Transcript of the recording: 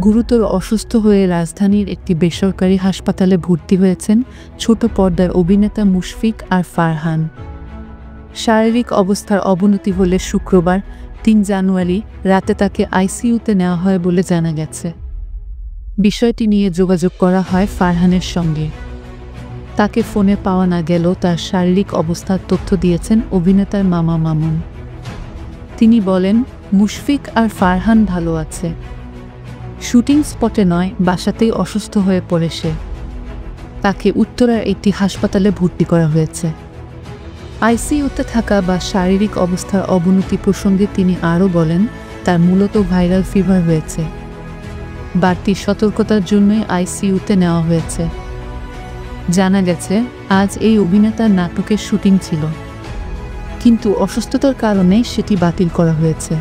গুরুতর অসুস্থ হয়ে রাজধানীর একটি বেসরকারি হাসপাতালে ভর্তি হয়েছেন ছোট পর্দার অভিনেতা মুশফিক আর ফারহান। শারীরিক অবস্থার অবনতি হলে শুক্রবার ৩ জানুয়ারি রাতে তাকে আইসিইউতে নেওয়া হয় বলে জানা গেছে। বিষয়টি নিয়ে যোগাযোগ করা হয় ফারহানের সঙ্গে। তাকে ফোনে পাওয়া না গেলেও তার শারীরিক অবস্থার তথ্য দিয়েছেন অভিনেতার মামা মামুন। তিনি বলেন, মুশফিক আর ফারহান ভালো আছে। শুটিং স্পটে নয়, বাসাতেই অসুস্থ হয়ে পড়ে সে। তাকে উত্তরার একটি হাসপাতালে ভর্তি করা হয়েছে। আইসিইউতে থাকা বা শারীরিক অবস্থার অবনতি প্রসঙ্গে তিনি আরও বলেন, তার মূলত ভাইরাল ফিভার হয়েছে। বাড়তি সতর্কতার জন্যই আইসিইউতে নেওয়া হয়েছে। জানা গেছে, আজ এই অভিনেতার নাটকের শুটিং ছিল, কিন্তু অসুস্থতার কারণে সেটি বাতিল করা হয়েছে।